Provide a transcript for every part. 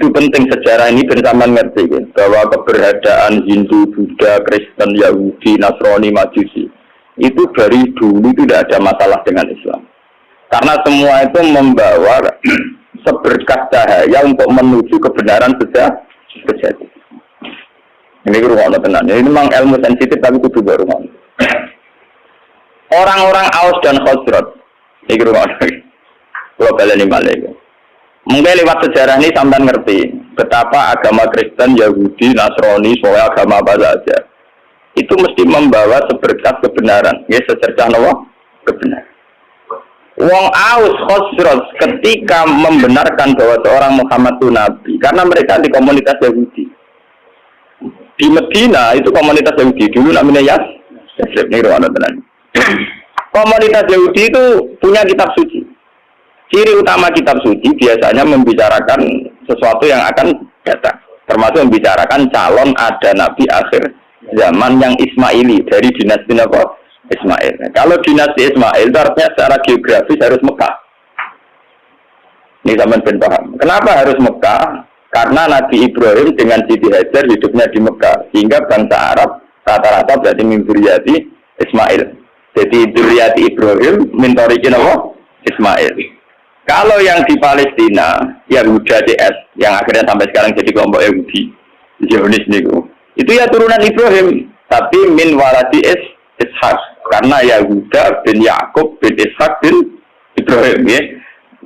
itu penting sejarah ini bersama ngerti ya, bahwa keberadaan Hindu, Buddha, Kristen, Yahudi, Nasrani, Majusi itu dari dulu itu tidak ada masalah dengan Islam. Karena semua itu membawa seberkas cahaya untuk menuju kebenaran sejati. Ini rumah tenan. Ini memang ilmu sensitif tapi itu juga rumah. Orang-orang Aus dan Khazraj, ini rumah. Kalau kalian balik. Mungkin lewat sejarah ini sampai ngerti betapa agama Kristen, Yahudi, Nasrani, soal agama apa saja itu mesti membawa seberkas kebenaran. Ya, secercah nawa kebenaran. Wong Aus Khazraj ketika membenarkan bahwa seorang Muhammad itu nabi karena mereka di komunitas Yahudi. Di Medina itu komunitas Yahudi dulu namanya Yasrib nih ruang tenan. Komunitas Yahudi itu punya kitab suci. Ciri utama kitab suci biasanya membicarakan sesuatu yang akan datang, termasuk membicarakan calon ada nabi akhir zaman yang Ismaili dari dinasti apa? Ismail. Kalau dinasti Ismail itu artinya secara geografis harus Mekah. Ini zaman ben paham. Kenapa harus Mekah? Karena Nabi Ibrahim dengan Siti Hajar hidupnya di Mekah, sehingga bangsa Arab rata-rata berarti min dzurriyyati Ismail. Jadi dzurriyyati Ibrahim min thariqin apa? Ismail. Kalau yang di Palestina, Yahuda DS, yang akhirnya sampai sekarang jadi kelompok Yahudi, Zionis niku, itu ya turunan Ibrahim, tapi min waladi Ishak, karena Yahuda bin Yakub bin Ishak bin Ibrahim, ya.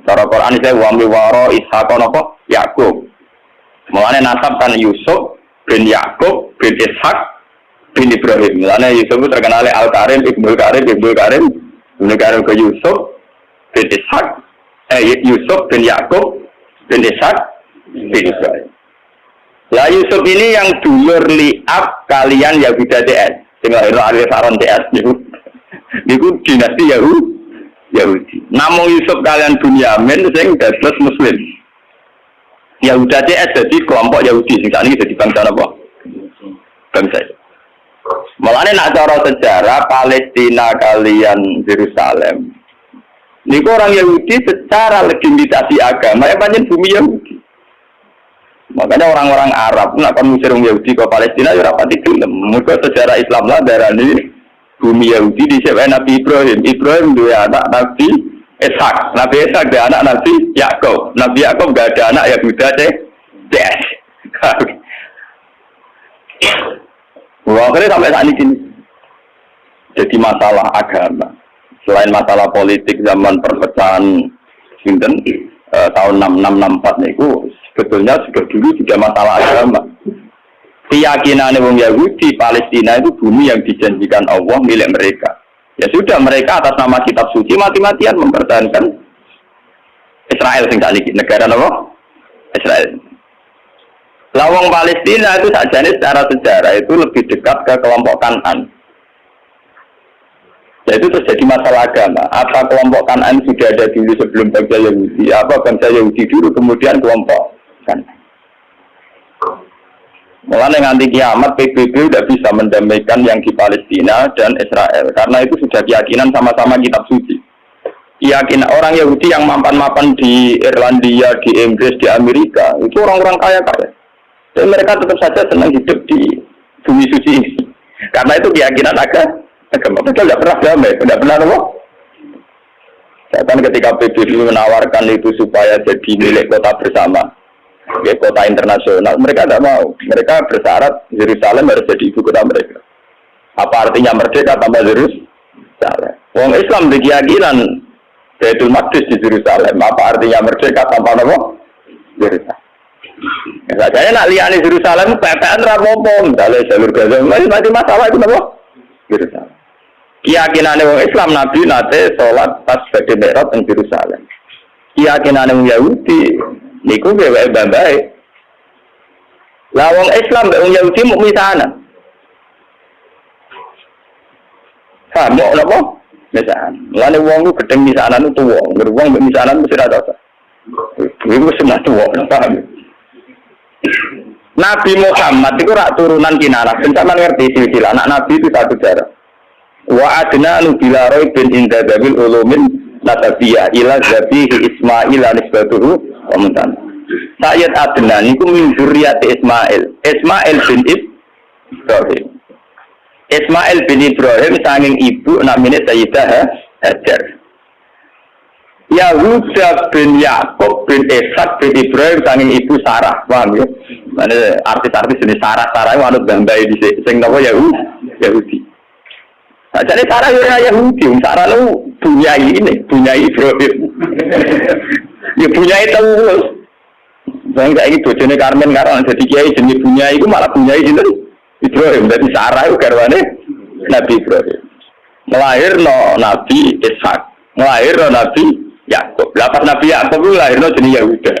Cara Quran saya wami waro Ishak apa? Yakub. Mulanya nasab kan Yusuf bin Yakub bin Ishak bin Ibrahim. Mulanya Yusuf itu terkenal Al-Karim, Ibnu Karim ke Yusuf bin Ishak. Yusuf bin Yakub bin Ishak bin Ibrahim. Lah Yusuf ini yang dulur liab kalian Yahuda DS. Sehingga itu ada saron DS niku dinasti Yahudi. Namun Yusuf kalian Bunyamin sing dados Muslim. Yahuda DS jadi kelompok Yahudi sing sakniki jadi bangsa apa? Bangsa. Mulane nak cara sejarah Palestina kalian Yerusalem. Niku orang Yahudi secara legitimasi agama ya pancen bumi Yahudi. Makanya orang-orang Arab nak kon ngusir orang Yahudi ke Palestina ya ora pati gelem. Mergo sejarah Islam lah darani bumi Yahudi disebut Nabi Ibrahim. Ibrahim dua anak Nabi Ishak. Nabi Ishak ada anak Nabi Yakub. Nabi Yakub enggak ada anak Yahuda DS. Wah, akhirnya sampai saat ini jadi masalah agama. Selain masalah politik zaman perpecahan Sinten tahun 6664 niku sebetulnya sudah dulu juga masalah agama. Keyakinan wong Yahudi Palestina itu bumi yang dijanjikan Allah milik mereka. Ya sudah mereka atas nama kitab suci mati-matian mempertahankan Israel sing sakniki negara apa? Israel. Lawang Palestina itu sakjane secara sejarah itu lebih dekat ke kelompok Kanan. Ya itu terjadi masalah agama. Apa kelompok Kanan sudah ada dulu sebelum bangsa Yahudi? Apa bangsa Yahudi dulu kemudian kelompok Kanan? Mulai nganti kiamat PBB tidak bisa mendamaikan yang di Palestina dan Israel karena itu sudah keyakinan sama-sama kitab suci. Keyakinan orang Yahudi yang mapan-mapan di Irlandia, di Inggris, di Amerika itu orang-orang kaya-kaya. Dan mereka tetap saja senang hidup di bumi suci ini. Karena itu keyakinan agama. Mereka tidak pernah damai, tidak pernah apa? Bahkan ketika PBB menawarkan itu supaya jadi milik kota bersama, ya, kota internasional, mereka tidak mau. Mereka bersyarat Yerusalem harus jadi ibu kota mereka. Apa artinya merdeka tanpa Yerusalem? Wong Islam berkeyakinan Baitul Maqdis di Yerusalem. Apa artinya merdeka tanpa apa? Yerusalem. Ya, saya nak lihat Yerusalem, PPN rapopong, kalau jalur Gaza, masih masalah itu apa? Yerusalem. Keyakinan orang Islam Nabi nate sholat pas badhe Mi'raj ing Yerusalem. Keyakinan orang Yahudi niku bae bae. Lah wong Islam mbek wong Yahudi mung misanan. Mau napa? Misanan. Lane wong ku gedeng misanan tuwa, wong mbek misanan mesti ra tau. Iku semua tuwa, paham? Nabi Muhammad itu rak turunan Kinanah. Sampeyan ngerti silsilah anak Nabi itu satu darah. Wa adna nubila roy bin inda dabil ulumin nasabiyah ila zabihi Ismail anisbatuhu wa muntan. Sayyid Adnan iku min dzurriyyati Ismail. Ismail bin Ibrahim. Ismail bin Ibrahim sanging ibu namanya Sayyidah Hajar. Yahuda bin Yakub bin Ishak bin Ibrahim sanging ibu Sarah. Paham ya? Mana artis-artis jenis Sarah itu anut bambai di sing napa Yahudi. Jadi Sarah ya Yahudi, Sarah lu punya Ibrahim. Ya punya itu. Saya kayak gitu, jenis Karmen karena jadi kiai jenis punya itu malah punya itu Ibrahim. Jadi Sarah itu garwane Nabi Ibrahim. Melahirno Nabi Ishak, melahirno Nabi Yakub. Lepas Nabi Yakub itu lahirno jenis Yahuda.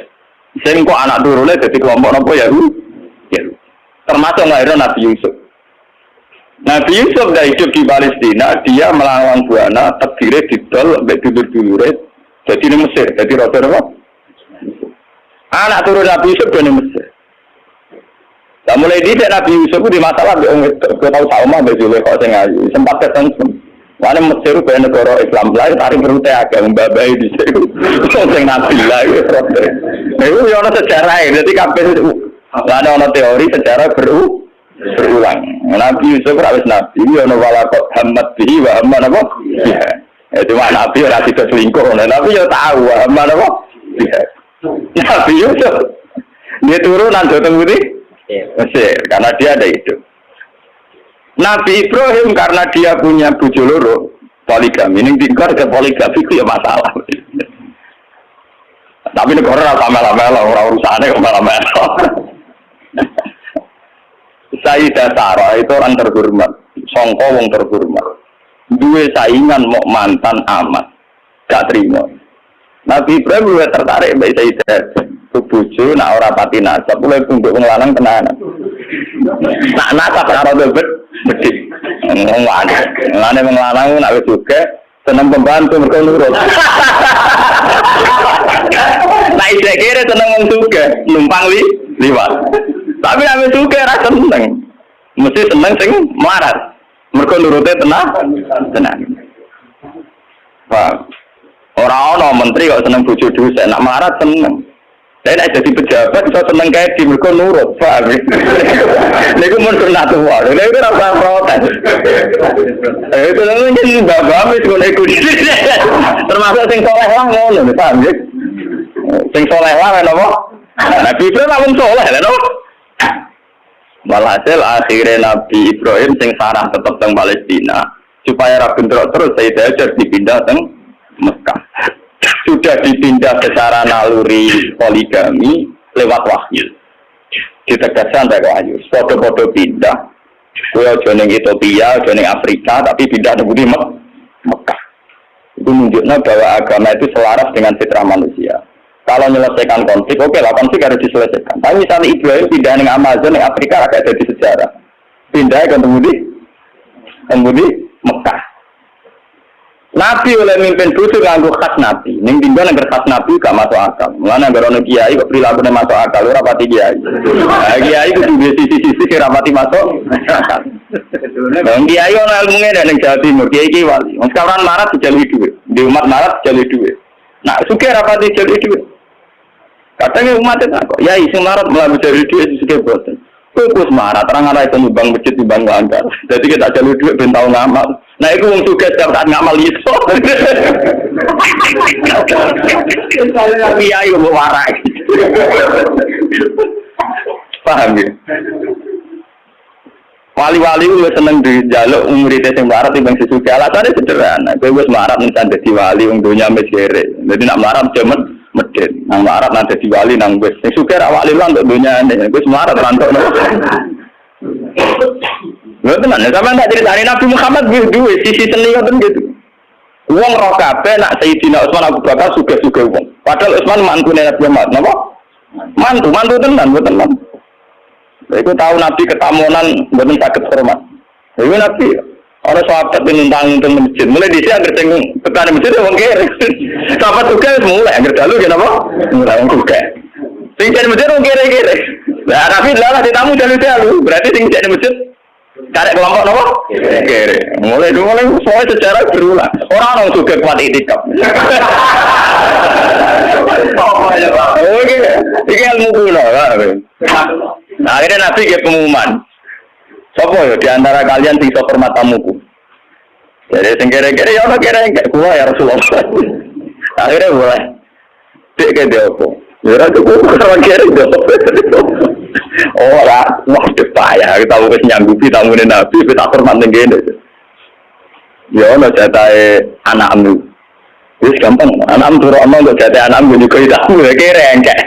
Sing kok anak turunnya jadi kelompok nopo Yahudi. Termasuk lahirno Nabi Yusuf. Nabi Yusuf dah hidup di Palestina, dia melawan buana, terdiri didol, dulur-dulure, jadi di Mesir, jadi rotor apa? Anak turun Nabi Yusuf dari Mesir. Nah, mulai dia Nabi Yusuf itu di masalah, kita tahu sama berjual kok saya sempat ketemu. Mana Mesir itu negara Islam lain, tarik berute agak membabai di situ. Yang Nabi lah itu rotor. Itu yang sejarah, jadi kapan itu? Ada orang teori sejarah berulang. Nabi Yusuf harus Nabi, yana walakot hamad bihi wa hamad apa? Ya, cuma Nabi ora tidak selingkuh, Nabi ya tahu hamad apa? Nabi Yusuf dia turun nanti di Mesir karena dia ada itu. Nabi Ibrahim karena dia punya bojo loro poligami, ini tinggal ke poligami itu ya masalah. Tapi negara sama-sama orang urusannya sama-sama. Sayyidah Sarah itu orang terhormat, songko wong terhormat. Dua saingan mau mantan amat, gak terima. Nabi Ibrahim juga tertarik baik Sayyidah Bojo, nak ora pati nasab, mulai untuk ngelanang tenanan. Nak nasab karo bedik, ngene ngelanang nak juga seneng pembantu mereka nurut. Nah ide kira seneng wong juga numpang liwat. Tapi ame suka rasa seneng. Mesti seneng sing melarat. Mergo nurute tenang. Wah. Ora ono menteri kok seneng bojo dosen, nak melarat seneng. Lah nek dadi pejabat iso seneng kae di mergo nurut, paham. Niku mun sunat wae. Lha iku ora protes. Itu nang bapak wis ngono iku. Termasuk sing saleh lah ngono, paham ya? Sing saleh lah napa? Nabi Ibrahim wong saleh lho. Walhasil akhirnya Nabi Ibrahim sing Sarah tetap teng Palestina supaya ra bentrok terus Sayyidah Hajar dipindah teng Mekah. Sudah dipindah secara naluri poligami lewat wahyu. Ditegaskan dari wahyu. Podo-podo pindah. Kue aja ning Ethiopia, aja ning Afrika, tapi pindah di Mekah. Itu menunjukkan bahwa agama itu selaras dengan fitrah manusia. Kalau menyelesaikan konflik, oke lah konflik harus diselesaikan. Tapi misalnya Ibrahim pindah ke Amazon, ke Afrika, agak jadi sejarah. Pindah ke Temudi, Mekah. Nabi oleh mimpin busuk nganggo khas Nabi. Ning pindah nang khas Nabi gak masuk akal. Mulane anggere ono kiai kok prilakune masuk akal ora pati kiai. Nah, kiai kudu duwe sisi-sisi kira pati masuk akal. Wong kiai ono ilmune ning Jawa Timur, kiai iki wali. Wong sekarang marat dijalui dhuwit. Di umat marat dijalui dhuwit. Nah, sugih ra pati dijalui dhuwit. Katanya umat itu kok, ya isi marat malah mencari duit suka bosan. Fokus marat, orang arah itu nyumbang masjid nyumbang langgar. Jadi kita jalur duit bentau ngamal. Nah itu yang suka setiap saat ngamal iso. Iya itu warak. Paham ya? Wali-wali itu seneng di jaluk muridnya yang marat yang sesuka. Alasannya sederhana. Gue marat misalnya jadi wali untuk nyampe jere. Jadi nak marat cemet. Medit, nang marat nanti diwali nang wis. Sing sugih ra wali lan untuk dunia ini. Wis marat rantok. Lha tenan, sampeyan tak critani Nabi Muhammad duwe sisi seni ngoten gitu. Wong roh kabeh nak Sayyidina Utsman Abu Bakar sugih-sugih wong. Padahal Utsman mantune Nabi Muhammad, napa? Mantu tenan, mboten man. Lha iku tahu Nabi ketamunan mboten saged hormat. Iku Nabi orang sahabat menentang untuk masjid. Mulai di sini agar tengok tekan masjid wong kere. Sahabat juga mulai agar dalu kenapa? Mulai wong juga. Sing jadi masjid wong kere. Nah, Nabi lah ditamu dalu. Berarti sing jadi masjid Karek kelompok napa? Kere. Mulai semua sejarah berulang. Orang juga kuat itikaf. Oke, iki ilmu kuno. Nah, akhirnya Nabi ke pengumuman. Sopo ya di antara kalian sing iso hormat tamuku. Jadi sing kere-kere ya ono kere enggak kuwa ya Rasulullah. Akhirnya boleh. Dek ke dia apa? Ya ora cukup orang kere dia. Ora, wah payah kita wis nyanggupi tamune Nabi kita hormat ning kene. Ya ono jatahe anakmu. Wis gampang, anakmu turu omong kok jatahe anakmu juga tamu kere enggak.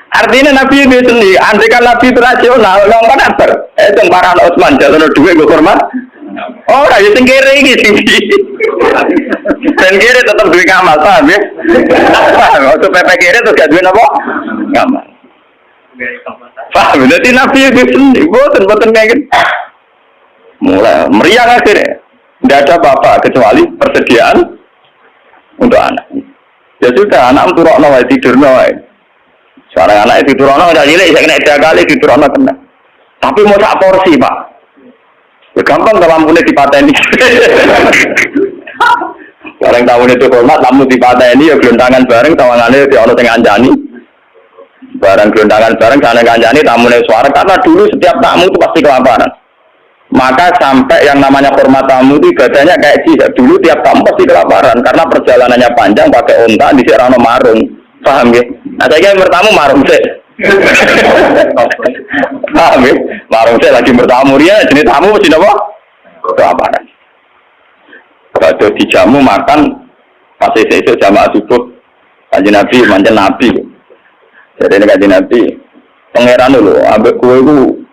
Artinya Nabi itu sendiri, andai kan Nabi itu rasional, ngomong apa? Itu para Utsman, jatuh duit gue hormat. Oh, rakyat yang kere ini tinggi. Dan kere tetap duit ngamal, paham ya? Paham, waktu PP kere itu gak duit apa? Ngamal. Paham, jadi Nabi itu sendiri, boten kayak gitu. Mulai, meriah akhirnya. Tidak ada apa-apa, kecuali persediaan untuk anak. Ya sudah, anak turun nawai, tidur nawai. Sekarang anak itu turun udah nilai, saya kena 3 kali itu turun kena. Tapi mau sak porsi pak, ya, gampang kalau lampunya dipateni. Bareng tamu itu hormat, tamu dipateni ya gelontangan bareng, tawangannya di ono tengah anjani. Bareng gelontangan bareng, sana anjani tamunya suara karena dulu setiap tamu itu pasti kelaparan. Maka sampai yang namanya hormat tamu itu ibadahnya kayak jihad. Dulu tiap tamu pasti kelaparan karena perjalanannya panjang pakai unta di Serano Marung. Paham ya? Nah, saya kira bertamu marung sih. Paham ya? Marung sih lagi bertamu dia, jenis tamu mesti apa? Kelaparan. Kalau dijamu makan, pasti esok jamaah subuh. Kaji Nabi, manjan Nabi. Jadi ini kaji Nabi, pangeran dulu, ambek kue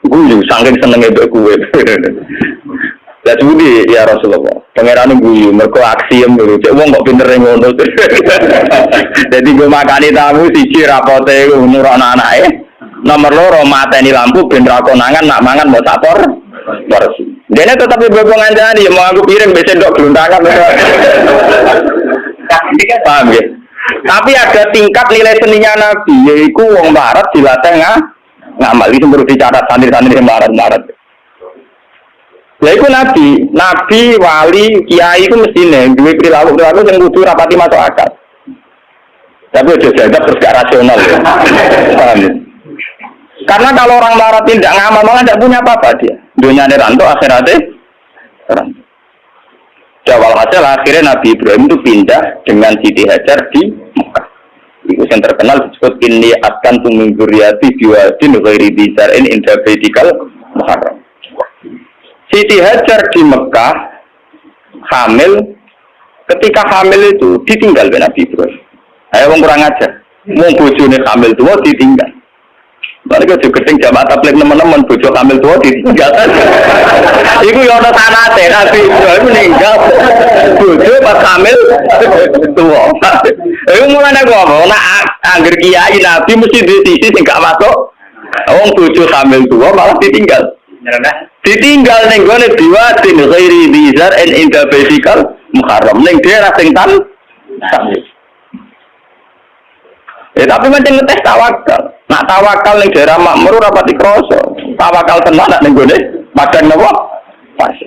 guyu, saking senengnya ambek kue. Lah budi ya Rasulullah. Pangeran guyu, mergo aksi yang dulu. Cek wong kok pinter ngono. Jadi gue makani tamu siji rapote nurono anake. Nomor loro mateni lampu ben ra konangan nak mangan mbok sapor. Terus. Dene tetep bebo ngandani mau aku piring wis ndok gluntangan. Paham ya? Tapi ada tingkat nilai seninya Nabi yaiku wong barat dilatih ngamal iki perlu dicatat santri-santri barat. Ya itu Nabi, wali, kiai itu mestinya duwe perilaku yang kudu rapati masuk akal. Tapi udah jaga terus gak rasional ya. Paham ya? Karena kalau orang barat tidak ngamal malah tidak punya apa-apa dia. Dunia ini ranto, akhiratnya ranto. Jawal hasil akhirnya Nabi Ibrahim itu pindah dengan Siti Hajar di Mekah. Itu yang terkenal disebut inni askantu min dzurriyyati biwadin ghairi dzi zar'in inda baitikal muharram. Siti Hajar di Mekah hamil, ketika hamil itu ditinggal oleh Nabi Ibrahim. Ayo wong kurang ajar, wong bojone hamil tua ditinggal. Mereka juga keting jamaah tabligh teman-teman bojo hamil tua ditinggal. Iku yo ana sanate Nabi Ibrahim meninggal bojo pas hamil tua. Iku mulane kok ana angger kiai Nabi mesti di sisi sing gak masuk. Wong bojo hamil tua malah ditinggal. Ditinggal ning gone biwadin ghairi bizar en inda baitikal muharram ning daerah sing tan. Tapi macam ngetes tawakal. Nak tawakal ning daerah makmur ora pati krasa. Tawakal tenan nak ning gone padang napa? Pas.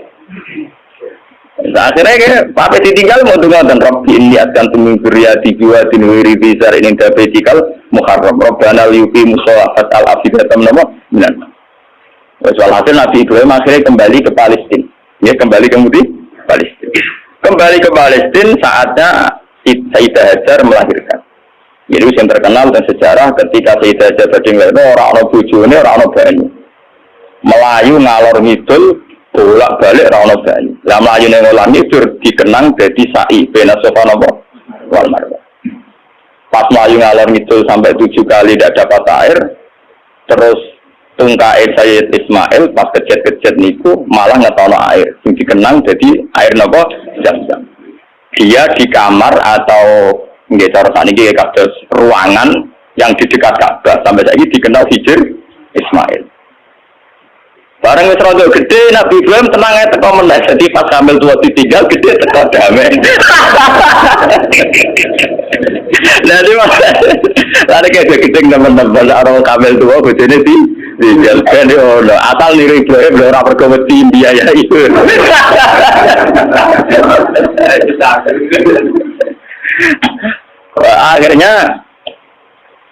Akhirnya Pak ditinggal mau dengar dan Rabbi niatkan tuming kuryati biwadin ghairi bizar en inda baitikal muharram. Rabbana liyuqimus sholata al-afidatam napa? Minan. Soal hasil Nabi Ibrahim akhirnya kembali ke Palestina. Ya kembali ke Palestina. Kembali ke Palestina saatnya Sayyidah Hajar melahirkan. Jadi yang terkenal dan sejarah ketika Sayyidah Hajar berdiri orang bojone orang banyu. Melayu ngalor ngidul bolak-balik orang banyu. Lah melayu ning ngalor ngidul dikenang dadi sa'i bena Safa wal Marwah. Pas melayu ngalor ngidul sampai 7 kali tidak dapat air, terus tungkae Sayyid Ismail pas kejet-kejet niku malah ngetono air sing dikenang jadi air napa Zam-Zam. Dia di kamar atau nggih cara sakniki kados ruangan yang di dekat Ka'bah sampai saiki dikenal Hijr Ismail. Bareng wis rada gede Nabi Ibrahim tenang ae teko meneh dadi pas hamil tua ditinggal gede teko damai. Nah, di mana? Lari kayak gedeng teman-teman orang kamel tua bojone di Tinggal ben yo asal niru Ibrahim ora pergo wedi biaya itu. Akhirnya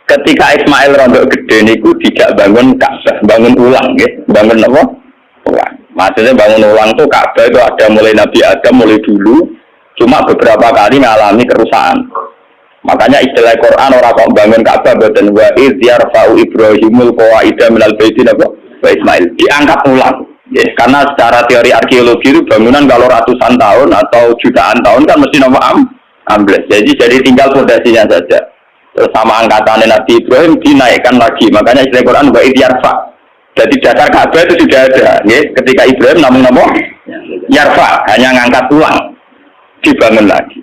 ketika Ismail rontok gede niku tidak bangun Ka'bah, bangun ulang ya. Bangun apa? Ulang. Maksudnya bangun ulang tuh Ka'bah itu ada mulai Nabi Adam mulai dulu, cuma beberapa kali mengalami kerusakan. Makanya istilah Quran orang kok bangun Ka'bah boten wa iz yarfa'u Ibrahimul qawaida minal baiti wa Ismail diangkat ulang. Ya, karena secara teori arkeologi itu bangunan kalau ratusan tahun atau jutaan tahun kan mesti ambles. Jadi tinggal fondasinya saja. Terus sama angkatan Nabi Ibrahim dinaikkan lagi. Makanya istilah Quran wa iz yarfa. Jadi dasar Ka'bah itu sudah ada. Ya, ketika Ibrahim namun yarfa hanya ngangkat ulang dibangun lagi.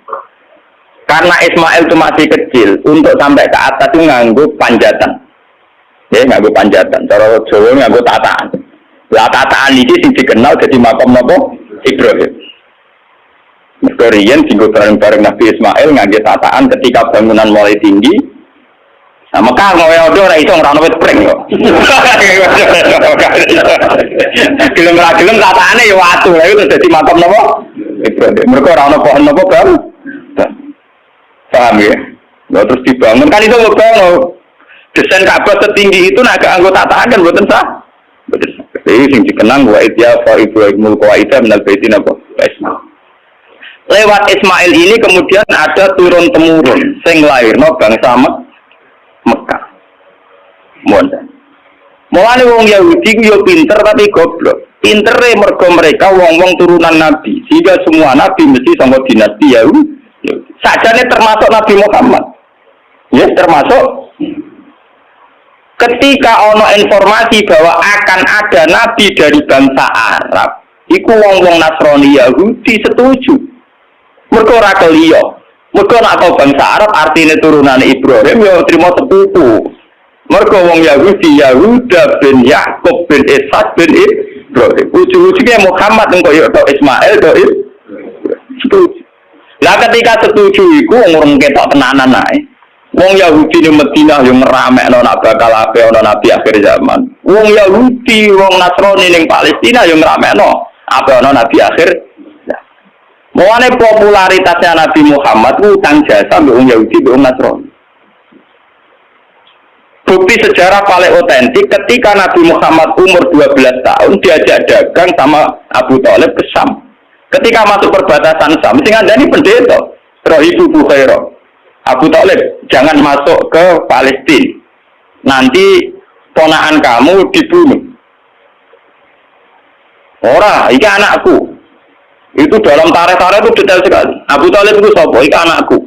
Karena Ismail itu masih kecil, untuk sampai ke atas itu nganggo panjatan. Ya, nganggo panjatan. Cara Jawa nganggo tataan. Lah tataan ini sing dikenal jadi makam nopo Ibrahim. Mereka tinggal bareng-bareng Nabi Ismail nganggo tataan ketika bangunan mulai tinggi. Nah, maka ngoyo ora iso ngrano wit pring kok. Gelem tataane ya watu, lha itu dadi makam nopo Ibrahim. Mereka ora ono pohon nopo kan? Paham ya? Nah, terus dibangun kan itu ngebangun desain Ka'bah setinggi itu nak anggota tataan kan buatan sah. Jadi sing dikenang wa idya fa Ibrahimul qawaida minal baiti napa Ismail. Lewat Ismail ini kemudian ada turun temurun sing lairno bangsa Mekah. Mulane wong Yahudi ku yo pinter tapi goblok. Pintere mergo mereka wong-wong turunan nabi, sehingga semua nabi mesti saka dinasti Yahudi. Sajane termasuk Nabi Muhammad. Ya, termasuk ketika ono informasi bahwa akan ada nabi dari bangsa Arab, iku wong-wong Nasrani Yahudi setuju. Mergo ora keliyo. Mergo nek bangsa Arab artine turunan Ibrahim ya trimo sepupu. Mergo wong Yahudi Yahuda bin Yakub bin Ishak bin Ibrahim. Ujug-ujugnya Muhammad engko yo Ismail to setuju. Lah ketika setuju iku wong ketok tenanan ae. Wong Yahudi ning Madinah yo ngeramekno nak bakal ape ana nabi akhir zaman. Wong Yahudi, wong Nasrani ning Palestina yo ngeramekno ape ana nabi akhir. Mulane popularitasnya Nabi Muhammad ku utang jasa mbek wong Yahudi mbek wong Nasrani. Bukti sejarah paling otentik ketika Nabi Muhammad umur 12 tahun diajak dagang sama Abu Thalib ke Syam. Ketika masuk perbatasan Syam, sing ngandani pendeta, Rahibu Bukhairah. Abu Thalib, jangan masuk ke Palestina. Nanti ponakan kamu dibunuh. Ora, iki anakku. Itu dalam tarikh-tarikh itu detail sekali. Abu Thalib itu sapa? Iki anakku.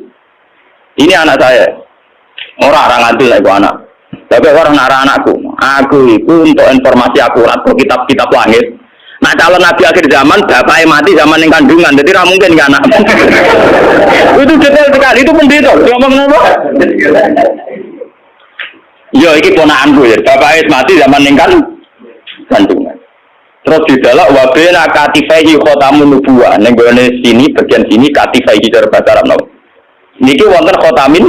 Ini anak saya. Orang ngantil iku anak. Tapi orang nara anakku. Aku itu untuk informasi akurat ke kitab-kitab langit. Nah calon nabi akhir zaman bapaknya mati zaman yang kandungan, jadi tidak mungkin kan anak. Itu detail sekali, itu pendeta. Ngomong apa? Yo, ini ponakanku ya. Bapaknya mati zaman yang kandungan. Terus di dalam wabena katifaihi khotamun nubuwah. Nenggone sini bagian sini katifaihi cara bahasa Arab. Niki wonten khotamin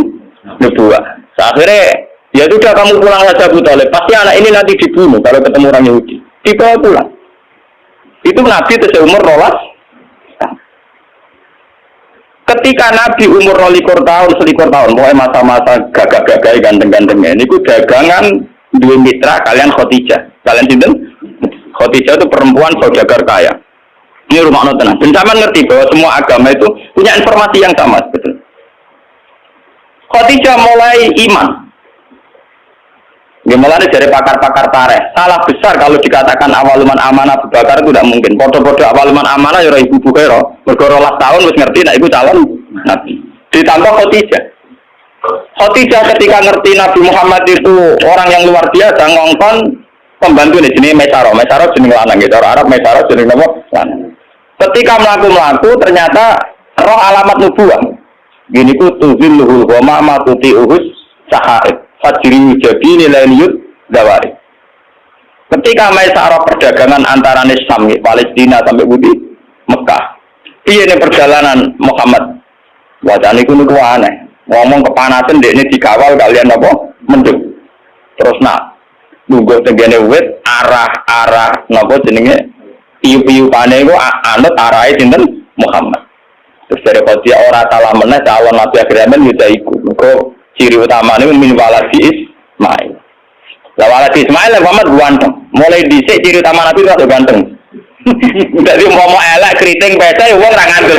nubuwah. Akhirnya ya sudah kamu pulang saja Abu Thalib. Pasti anak ini nanti dibunuh kalau ketemu orang Yahudi. Dibawa pulang. Itu Nabi itu seumur 12. Ketika Nabi umur 12 tahun, 11 tahun, mulai masa-masa gagah-gagah ganteng-gantengnya, ini dagangan dua mitra kalian Khadijah. Kalian sinten? Khadijah itu perempuan saudagar kaya. Ini rumah tenang. Dan sama ngerti bahwa semua agama itu punya informasi yang sama, betul. Khadijah mulai iman. Mulai dari pakar-pakar tarikh, salah besar kalau dikatakan awaluman amanah Abu Bakar itu tidak mungkin. Podo-podo awaluman amanah ya Ibu Bukhairah, bergorolah tahun harus ngerti, nah itu calon Nabi. Ditambah Khadijah. Khadijah ketika ngerti Nabi Muhammad itu orang yang luar biasa, ngongkon pembantu di sini Mesaro jenis lanang, gitu. Orang Arab Mesaro jenis apa? Lanang. Ketika melaku ternyata roh alamat nubuah. Gini ku tuzilluhul wa ma tuti'uhus sahaib. Fajri jadi nilai liut dawari. Ketika Maisarah perdagangan antara Syam, Palestina sampai Budi Mekah. Iya ini perjalanan Muhammad. Wajah ini kuno aneh. Ngomong kepanasan, dia ini dikawal kalian apa? Menduk. Terus nunggu tenggene wit arah napa jenenge piyu-piyupane iku anut arahe sinten Muhammad. Terus dari kodi ora salah meneh calon Nabi akhiramen yo iku. Mergo ciri utamane min waladi Ismail. Lah waladi Ismail Muhammad ganteng. Mulai dhisik ciri utama Nabi itu ganteng. Jadi mau elek keriting pesa ya wong ra ngandel.